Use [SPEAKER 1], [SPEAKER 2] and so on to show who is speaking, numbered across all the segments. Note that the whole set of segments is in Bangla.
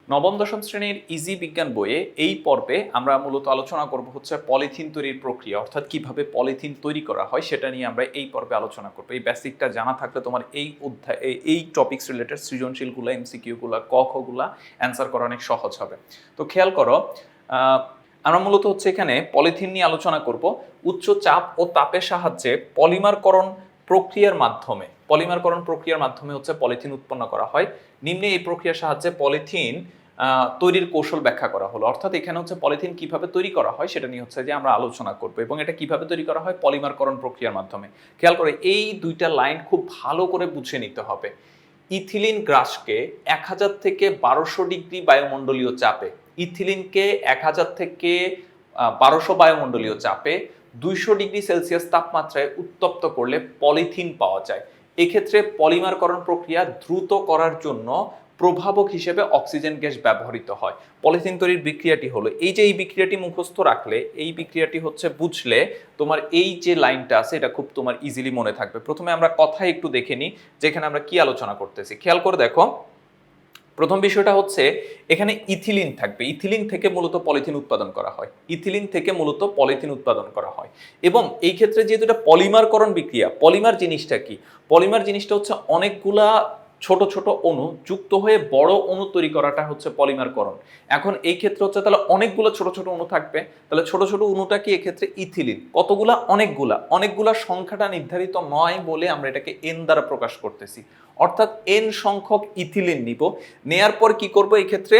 [SPEAKER 1] নবম দশম শ্রেণীর ইজি বিজ্ঞান বইয়ে এই পর্বে আমরা মূলত আলোচনা করব হচ্ছে পলিথিন তৈরির প্রক্রিয়া, অর্থাৎ কিভাবে পলিথিন তৈরি করা হয় সেটা নিয়ে আমরা এই পর্বে আলোচনা করব। এই বেসিকটা জানা থাকলে তোমার এই অধ্যায় এই টপিকস রিলেটেড সৃজনশীলগুলো এমসিকিউগুলো কগুলা অ্যান্সার করা অনেক সহজ হবে। তো খেয়াল করো, আমরা মূলত হচ্ছে এখানে পলিথিন নিয়ে আলোচনা করব। উচ্চ চাপ ও তাপের সাহায্যে পলিমারকরণ প্রক্রিয়ার মাধ্যমে হচ্ছে পলিথিন উৎপন্ন করা হয়। নিম্নে এই প্রক্রিয়ার সাহায্যে পলিথিন তৈরির কৌশল ব্যাখ্যা করা হলো। অর্থাৎ এখানে হচ্ছে পলিথিন কিভাবে তৈরি করা হয় সেটা নিয়ে হচ্ছে যে আমরা আলোচনা করব, এবং এটা কিভাবে তৈরি করা হয় পলিমারকরণ প্রক্রিয়ার মাধ্যমে। খেয়াল করে এই দুইটা লাইন খুব ভালো করে বুঝে নিতে হবে। ইথিলিন গ্যাসকে 1000 থেকে 1200 ডিগ্রি বায়ুমণ্ডলীয় চাপে, ইথিলিনকে 1000 থেকে 1200 বায়ুমণ্ডলীয় চাপে 200 ডিগ্রি সেলসিয়াস তাপমাত্রায় উত্তপ্ত করলে পলিথিন পাওয়া যায়। এক্ষেত্রে পলিমারকরণ প্রক্রিয়া দ্রুত করার জন্য প্রভাবক হিসেবে অক্সিজেন গ্যাস ব্যবহৃত হয়। পলিথিন তৈরির বিক্রিয়াটি হলো এই বিক্রিয়াটি মুখস্থ রাখলে, এই বিক্রিয়াটি হচ্ছে বুঝলে তোমার এই যে লাইনটা আছে এটা খুব তোমার ইজিলি মনে থাকবে। প্রথমে আমরা কথা একটু দেখে নিই যেখানে আমরা কি আলোচনা করতেছি। খেয়াল করে দেখো, প্রথম বিষয়টা হচ্ছে এখানে ইথিলিন থাকবে। ইথিলিন থেকে মূলত পলিথিন উৎপাদন করা হয়, এবং এই ক্ষেত্রে যেহেতু এটা পলিমারকরণ বিক্রিয়া, পলিমার জিনিসটা কি? পলিমার জিনিসটা হচ্ছে অনেকগুলা ছোট ছোট অণু যুক্ত হয়ে বড় অণু তৈরি করাটা হচ্ছে পলিমারকরণ। এখন এই ক্ষেত্রে হচ্ছে তাহলে অনেকগুলো ছোট ছোট অণু থাকবে, তাহলে ছোট ছোট অণুটা কি এক্ষেত্রে ইথিলিন। কতগুলা? অনেকগুলা সংখ্যাটা নির্ধারিত নয় বলে আমরা এটাকে এন দ্বারা প্রকাশ করতেছি। অর্থাৎ এন সংখ্যক ইথিলিন নিব, নেয়ার পর কি করব? এই ক্ষেত্রে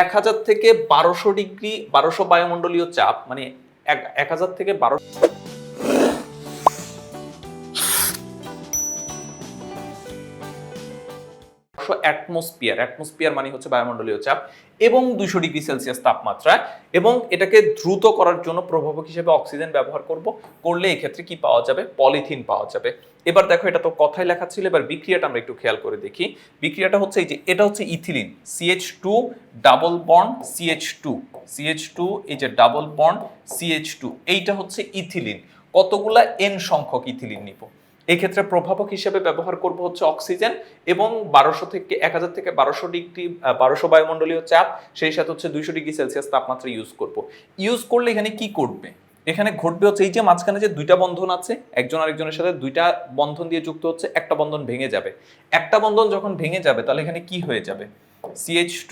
[SPEAKER 1] 1000 থেকে 1200 ডিগ্রি 1200 বায়ুমণ্ডলীয় চাপ, মানে 1000 থেকে 1200 অ্যাটমসফিয়ার মানে হচ্ছে বায়ুমণ্ডলীয় চাপ, এবং 200 ডিগ্রি সেলসিয়াস তাপমাত্রা, এবং এটাকে দ্রুত করার জন্য প্রভাবক হিসেবে অক্সিজেন ব্যবহার করলে এই ক্ষেত্রে কি পাওয়া যাবে? পলিথিন পাওয়া যাবে। এবার দেখো, এটা তো কথাই লেখা ছিল, এবার বিক্রিয়াটা আমরা একটু খেয়াল করে দেখি। বিক্রিয়াটা হচ্ছে এই যে, এটা হচ্ছে ethylene, CH2 double bond CH2, এই যে ডাবল বন্ড CH2, এইটা হচ্ছে ইথিলিন। কতগুলা এন সংখ্যক ইথিলিন নিব। এক্ষেত্রে প্রভাবক হিসেবে ব্যবহার করব হচ্ছে অক্সিজেন, এবং 1000 থেকে 1200 বায়ুমণ্ডলীয় চাপ, সেই সাথে হচ্ছে 200 ডিগ্রি সেলসিয়াস তাপমাত্রা ইউজ করলে এখানে কি করবে? এখানে ঘটবে হচ্ছে এই যে মাঝখানে যে দুইটা বন্ধন আছে, একজন আরেকজনের সাথে দুইটা বন্ধন দিয়ে যুক্ত হচ্ছে, একটা বন্ধন ভেঙে যাবে। একটা বন্ধন যখন ভেঙে যাবে তাহলে এখানে কি হয়ে যাবে? CH2,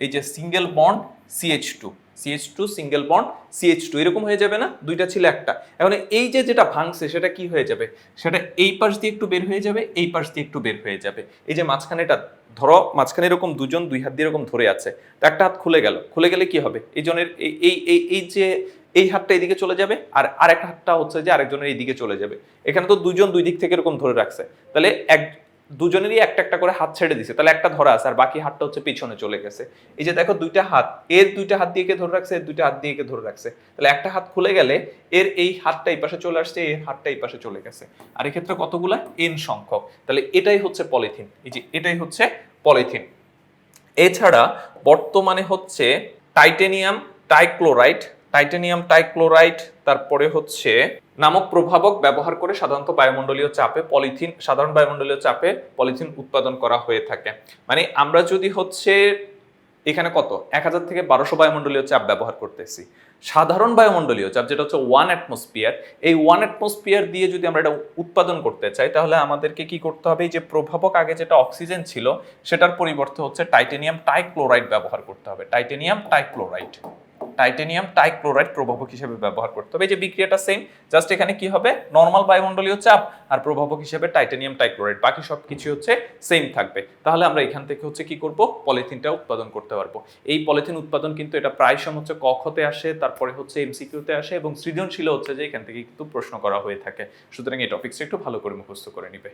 [SPEAKER 1] এই যে single bond CH2 single bond CH2, এরকম হয়ে যাবে না? দুইটা ছিল একটা। এখন এই যে যেটা ভাঙছে সেটা কি হয়ে যাবে? সেটা এই পাশ দিয়ে একটু বের হয়ে যাবে, এই পাশ দিয়ে একটু বের হয়ে যাবে। এই যে মাঝখানেটা ধরো, মাঝখানে এরকম দুজন দুই হাত দিয়ে এরকম ধরে আছে, তো একটা হাত খুলে গেলে কি হবে? এই জনের এই যে এই হাতটা এইদিকে চলে যাবে, আর আরেক হাতটা হচ্ছে যে আরেকজনের এইদিকে চলে যাবে। এখানে তো দুজন দুই দিক থেকে এরকম ধরে রাখছে, তাহলে দুজনেরই একটা একটা করে হাত ছেড়ে দিছে, তাহলে একটা ধরা আছে, আর বাকি হাতটা হচ্ছে পিছনে চলে গেছে। এই যে দেখো, দুইটা হাত, এর দুইটা হাত দিয়ে ধরে রাখছে, এর দুইটা হাত দিয়ে ধরে রাখছে, তাহলে একটা হাত খুলে গেলে এর এই হাতটা এই পাশে চলে আসছে, এর হাতটা এই পাশে চলে গেছে। আর এই ক্ষেত্রে কতগুলা? এন সংখ্যক। তাহলে এটাই হচ্ছে পলিথিন। এই যে এটাই হচ্ছে পলিথিন। এছাড়া বর্তমানে হচ্ছে টাইটানিয়াম টাইক্লোরাইড তারপরে হচ্ছে নামক প্রভাবক ব্যবহার করে সাধারণ বায়ুমণ্ডলীয় চাপে পলিথিন উৎপাদন করা হয়ে থাকে। মানে আমরা যদি হচ্ছে এখানে কত 1000 থেকে 1200 বায়ুমণ্ডলীয় চাপ ব্যবহার করতেছি, সাধারণ বায়ুমণ্ডলীয় চাপ যেটা হচ্ছে 1 অ্যাটমসফিয়ার, এই 1 অ্যাটমসফিয়ার দিয়ে যদি আমরা এটা উৎপাদন করতে চাই তাহলে আমাদেরকে কি করতে হবে? এই যে প্রভাবক আগে যেটা অক্সিজেন ছিল সেটার পরিবর্তে হচ্ছে টাইটানিয়াম টাইক্লোরাইড ব্যবহার করতে হবে। টাইটানিয়াম টাইক্লোরাইড প্রভাবক হিসেবে ব্যবহার করতে হবে। এই যে বিক্রিয়াটা সেম, জাস্ট এখানে কি হবে? নরমাল বায়ুমণ্ডলীয় চাপ আর প্রভাবক হিসেবে টাইটানিয়াম টাইক্লোরাইড, বাকি সবকিছু হচ্ছে সেম থাকবে। তাহলে আমরা এখান থেকে হচ্ছে কি করব? পলিথিনটা উৎপাদন করতে পারবো। এই পলিথিন উৎপাদন কিন্তু এটা প্রায় সময় হচ্ছে কখতে আসে, তারপরে হচ্ছে এমসিকিউতে আসে, এবং সৃজনশীল হচ্ছে যে এখান থেকে কিন্তু প্রশ্ন করা হয়ে থাকে। সুতরাং এই টপিকসটা একটু ভালো করে মুখস্থ করে নিবে।